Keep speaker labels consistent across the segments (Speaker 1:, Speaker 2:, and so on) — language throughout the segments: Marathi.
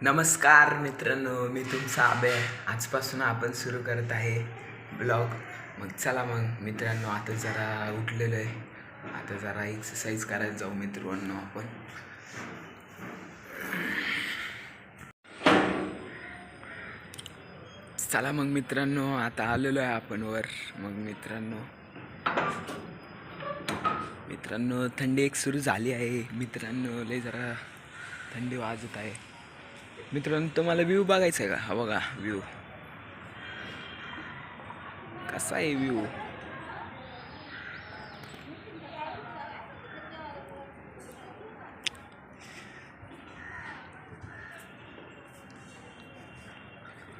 Speaker 1: नमस्कार मित्रांनो, मी तुमचा अभय. आजपासून आपण सुरू करत आहे ब्लॉग. मग चला मग मित्रांनो, आता जरा उठलेलो आहे. आता जरा एक्सरसाइज करायला जाऊ मित्रांनो आपण. चला मग मित्रांनो, आता आलेलो आहे आपण वर. मग मित्रांनो थंडी एक सुरू झाली आहे मित्रांनो. लय जरा थंडी वाजत आहे मित्रांनो. तुम्हाला व्ह्यू बघायचा आहे का? हा बघा व्ह्यू कसा आहे व्ह्यू.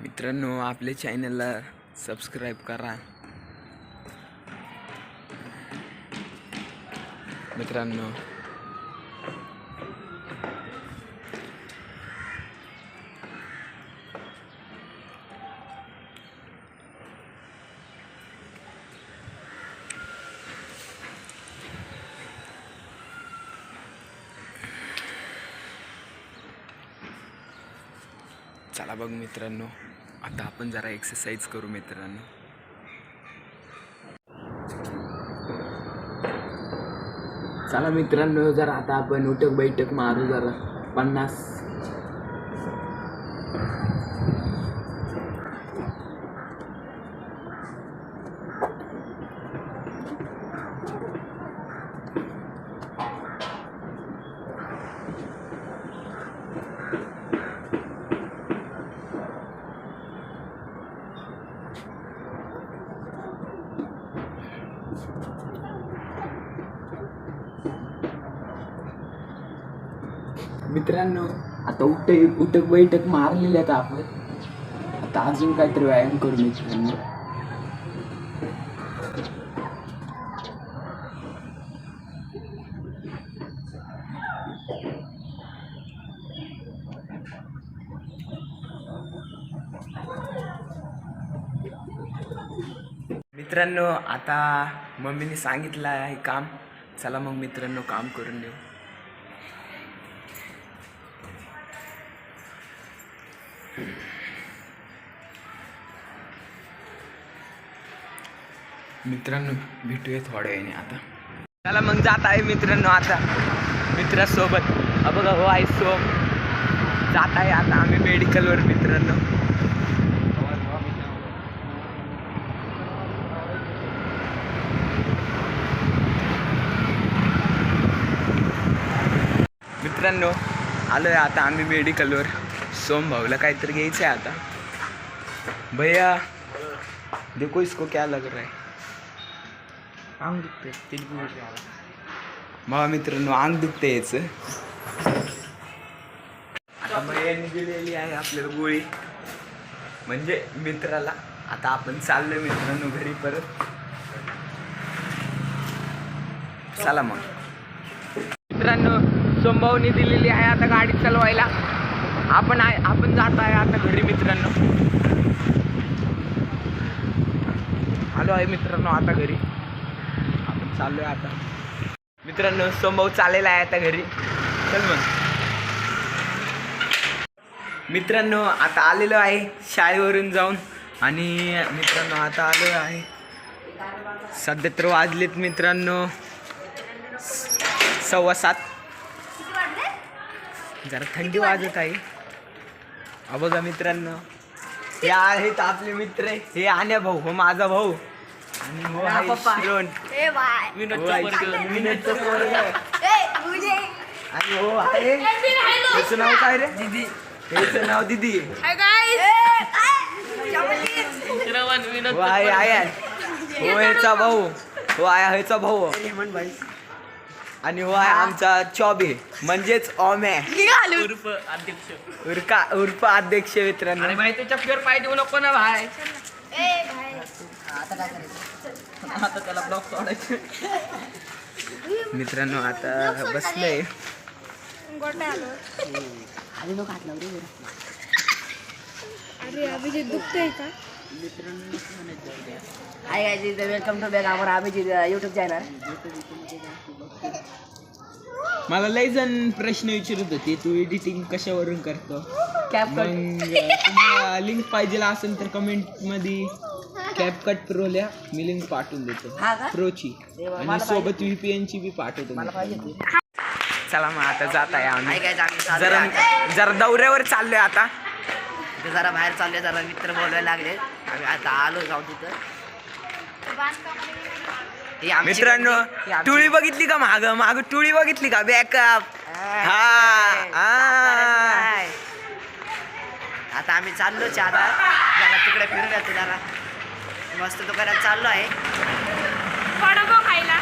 Speaker 1: मित्रांनो आपल्या चॅनलला सबस्क्राईब करा मित्रांनो. चला बघ मित्रांनो, आता आपण जरा एक्सरसाइज करू मित्रांनो. चला मित्रांनो, जरा आता आपण उठक बैठक मारू जरा 50. मित्रांनो आता उठक बैठक मारलेले आहेत आपण. आता अजून काहीतरी व्यायाम करू मित्रांनो. मित्रांनो आता मम्मीने सांगितलं आहे काम. चला मग मित्रांनो काम करून देऊ. मित्रांनो भेटूया थोड्या वेळाने आता. चला मग जात आहे मित्रांनो आता मित्रासोबत. बघा हो आहे सोम जात आहे आता आम्ही मेडिकलवर मित्रांनो. मित्रांनो आलोय आता आम्ही मेडिकलवर. सोम भाऊला काहीतरी घ्यायचं आहे आता. भैया देखो इसको क्या लग रहा है. अंग दुखते मग मित्रांनो अंग दुखते याचं. आता भैयाने दिलेली आहे आपल्याला गोळी म्हणजे मित्राला. आता आपण चाललोय मित्रांनो घरी परत. चला मग मित्रांनो, सोमभाऊनी दिलेली आहे आता गाडी चालवायला. आपण जात आहे आता घरी मित्रांनो. आलो आहे मित्रांनो आता घरी. आपण चाललोय आता मित्रांनो. सोमभाऊ चाललेला आहे आता घरी. चल मग मित्रांनो आता आलेलो आहे शाळेवरून जाऊन. आणि मित्रांनो आता आलो आहे. सध्या तर वाजलेत मित्रांनो 7:15. जरा थंडी वाजत आहे. बघा मित्रांनो हे आहेत आपले मित्र. हे आण्या भाऊ हो माझा भाऊ. आणि हो आहे श्रोण विनोदचं पोरग. आणि हो आहे त्याचं नाव काय रे दीदी. त्याचं नाव दीदी. हो आहे आया हो ह्याचा भाऊ. हो आया ह्याचा भाऊ. आणि हो आहे आमचा चॉबी म्हणजेच ओम्या उर्फ अध्यक्ष मित्रांनो.
Speaker 2: भाई तू चपलीवर पाय देऊ नको ना भाई. आता त्याला ब्लॉक सोडायचं
Speaker 1: मित्रांनो. आता बसलंय
Speaker 3: अरे अभिजित दुखतंय का
Speaker 2: hi guys, welcome to back our Abhijit YouTube channel.
Speaker 1: मला लय जण प्रश्न विचारत होते तू एडिटिंग कशावरून करतो.
Speaker 2: कॅप
Speaker 1: मग तुम्हाला लिंक पाहिजे असेल तर कमेंट मध्ये कॅपकट प्रो लिहा, मी लिंक पाठवून देतो
Speaker 2: हा का?
Speaker 1: प्रोची, आणि सोबत VPN ची बी पाठवतो
Speaker 2: मला
Speaker 1: मी.
Speaker 2: पाहिजे
Speaker 1: चला मग आता जात आहे आम्ही
Speaker 2: काय काय
Speaker 1: जरा जरा दौऱ्यावर चाललोय आता.
Speaker 2: जरा बाहेर चालले, जरा मित्र बोलायला लागले. आम्ही आता आलो जाऊ तिथं. ही आमची
Speaker 1: मित्रांनो
Speaker 2: गल्ली, ही आमची-
Speaker 1: टुळी बघितली का माग माग टुळी बघितली का बॅकअप.
Speaker 2: नाही. आता आम्ही चाललो आता जरा तिकडे फिरून येतो, जरा मस्त दुकानात चाललो आहे.
Speaker 3: खायला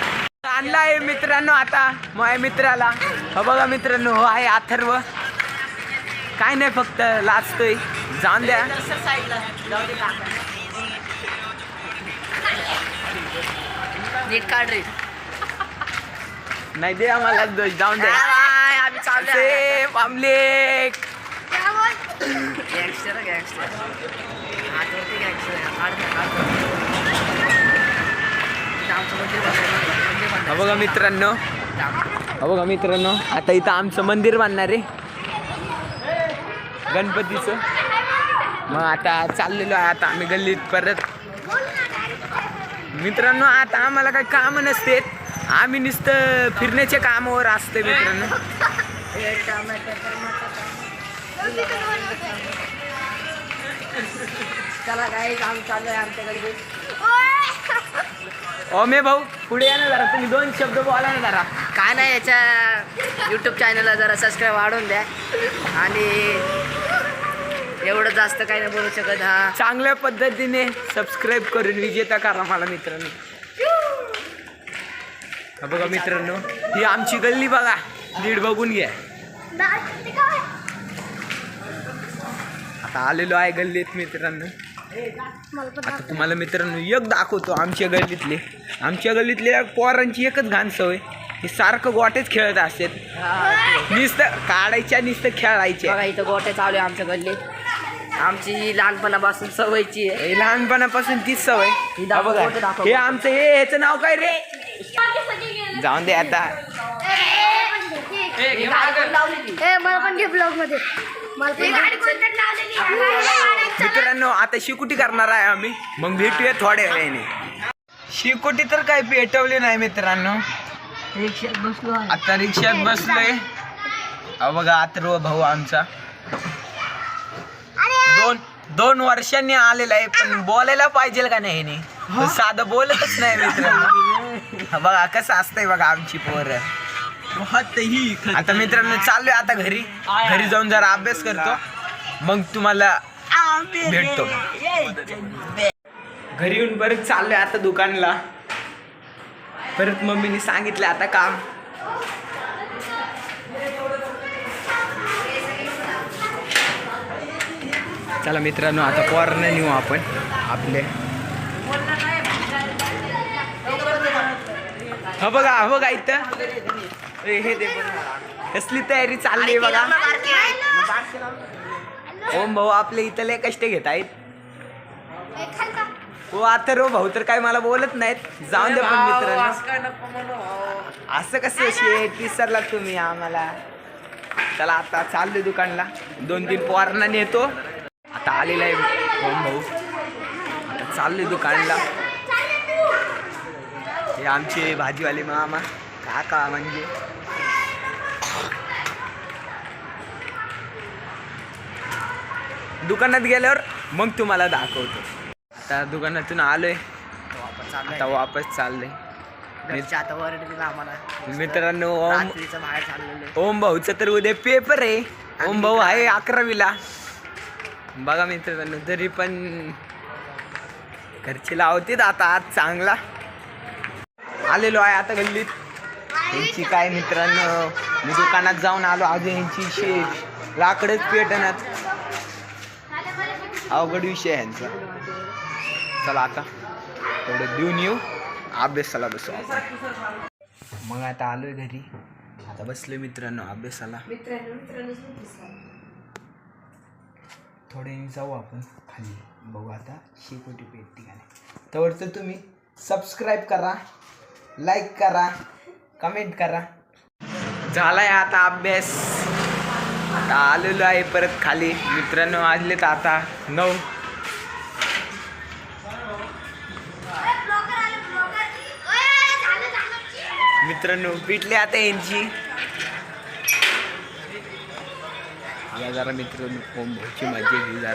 Speaker 1: आणला आहे मित्रांनो आता माझ्या मित्राला. हो बघा मित्रांनो, हो आहे अथर्व. काय नाही फक्त लाजतोय, जाऊन द्या.
Speaker 2: नीट काढ रे.
Speaker 1: नाही दे आम्हाला दोष, जाऊन द्या.
Speaker 2: आम्ही चाललो
Speaker 1: सेफ आमलेट.
Speaker 2: गँगस्टर गँगस्टर हातवरती गँगस्टर.
Speaker 1: हो बघा मित्रांनो, हो बघा मित्रांनो, आता इथं आमचं मंदिर बांधणार आहे गणपतीचं. मग आता चाललेलो आहे आता आम्ही गल्लीत परत. मित्रांनो आता आम्हाला काही कामं नसते, आम्ही नुसतं फिरण्याच्या कामावर असते मित्रांनो.
Speaker 2: चला काय आम्ही चाललोय आमच्याकडे.
Speaker 1: ओमे भाऊ पुढे या ना जरा, तुम्ही 2 शब्द बोला ना जरा.
Speaker 2: काय नाही, याच्या यूट्यूब चॅनलला जरा सबस्क्राईब वाढवून द्या. आणि एवढं जास्त काही नाही बोलू शकत. हा
Speaker 1: चांगल्या पद्धतीने सबस्क्राईब करून विजेता करा मला मित्रांनो. हा बघा मित्रांनो, ही आमची गल्ली बघा, नीट बघून घ्या. आता आलेलो आहे गल्लीत मित्रांनो. आता तुम्हाला मित्रांनो एक दाखवतो आमच्या गल्लीतल्या पोरांची एकच घाण सवय, हे सारखं गोटेच खेळत असतात. नुसतं काढायच्या नुसतं खेळायचे.
Speaker 2: बघा इथं गोटे चालू आहे आमच्या गल्लीत. आमची ही लहानपणापासून सवयची आहे.
Speaker 1: हे लहानपणापासून तीच सवय.
Speaker 2: ही
Speaker 1: हा
Speaker 2: दाखव,
Speaker 1: बघा
Speaker 2: गोटे दाखव.
Speaker 1: हे आमचं ह्याचं नाव काय रे, जाऊन दे आता.
Speaker 2: ही गाडी कोण लावली ती?
Speaker 3: मला पण घे ब्लॉग मध्ये.
Speaker 1: मित्रांनो आता शिकुटी करणार आहे आम्ही, मग भेटूया थोड्या वेळाने. शिकुटी तर काय पेटवली नाही मित्रांनो.
Speaker 2: रिक्षात बसलो आहे.
Speaker 1: आता रिक्षात बसलोय. हा बघा अथर्व भाऊ आमचा 2 वर्षांनी आलेला आहे, पण बोलायला पाहिजे का नाही ह्याने? साधं बोलतच नाही मित्रांनो. हा बघा कसं असतंय बघा आमची पोरं. आता मित्रांनो चाललोय आता घरी जाऊन जरा अभ्यास करतो, मग तुम्हाला भेटतो. घरी येऊन परत चाललोय आता दुकानला. परत मम्मीने सांगितलं आता काम. चला मित्रांनो आता पोरांना नेऊ आपण आपले. हा बघा इथं हे दे कसली तयारी चालली बघा. ओम भाऊ आपले इथले कष्ट घेत आहेत. हो अथर्व भाऊ तर काय मला बोलत नाहीत, जाऊन दे. पण मित्रांनो असं कसं शेट विसरला तुम्ही आम्हाला. चला आता चाललोय दुकानला, 2-3 पोरांना नेतो. आता आलेला आहे ओम भाऊ, आता चाललोय दुकानला. हे आमचे भाजीवाले मामा काका म्हणजे. दुकानात गेल्यावर मग तुम्हाला दाखवतो. आता दुकानातून आलोय, आता वापस चाललोय.
Speaker 2: आता वरडतील आम्हाला.
Speaker 1: मित्रांनो
Speaker 2: रात्रीचं बाहेर चाललेलं.
Speaker 1: ओम भाऊचा तर उद्या पेपर आहे. ओम भाऊ आहे 11वीला. बघा मित्रांनो तरी पण घरचे लावतील आता आज चांगला. आलेलो आहे आता गल्लीत. यांची काय मित्रांनो, मी दुकानात जाऊन आलो, अजून यांची लाकडच पेटणार. अवघड विषय आहे यांचा. चला आता थोडं देऊन येऊ, अभ्यासाला बसू आपण. मग आता आलोय घरी, आता बसलोय मित्रांनो अभ्यासाला. थोडे जाऊ आपण खाली, बघू आता शिकुटी पेटती का नाही. तर तुम्ही सबस्क्राईब करा, लाईक करा, कमेंट करा. झालाय आता अभ्यास. आता आलेलो आहे परत खाली. मित्रांनो वाजलेत आता 9. मित्रांनो पिटले आता यांची. या जरा मित्रांनो ओम भाऊची मजा घेऊ जरा.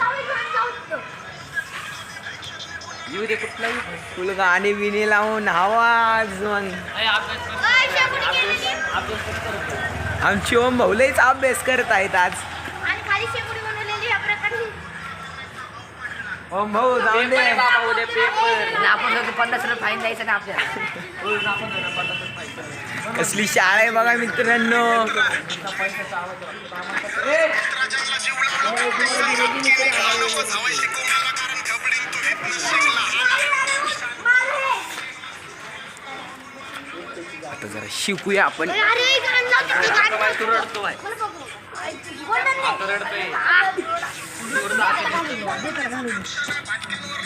Speaker 1: येऊ दे कुठलाही फुल गाणी बिणी लावून आवाज मग. आमची ओम भाऊ लयच अभ्यास करत आहेत आज. ओम भाऊ जाऊन दे.
Speaker 2: आपण 50 रुपये फाईन द्यायचं ना आपल्याला.
Speaker 1: कसली शाळा आहे बघा मित्रांनो. आता जरा शिकूया आपण.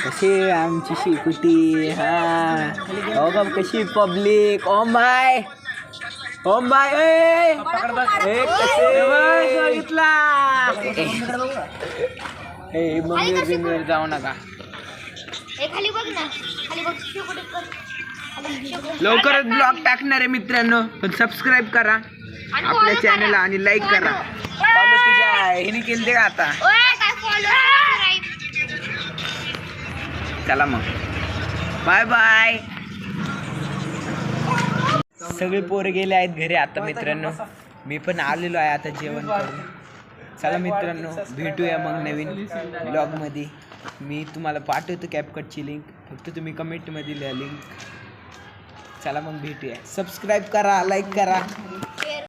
Speaker 1: कशी आमची शिकुटी. हा हो का कशी पब्लिक. ओम भाई ओम भाई कसे बघितला. मम्मी जाऊ नका. लवकरच ब्लॉग टाकणार आहे मित्रांनो. पण सबस्क्राईब करा आपल्या चॅनलला आणि लाईक करा. फॉलो तुझ्या हिने केलते का आता. चला मग बाय बाय. सगळे पोरं गेले आहेत घरी आता मित्रांनो. मी पण आलेलो आहे आता जेवण करून. चला मित्रांनो भेटूया मग नवीन ब्लॉगमध्ये. मी तुम्हाला पाठवतो कॅपकटची लिंक. फक्त तुम्ही कमेंटमध्ये लिहा लिंक. चला मग भेटूया. सबस्क्राईब करा लाईक करा.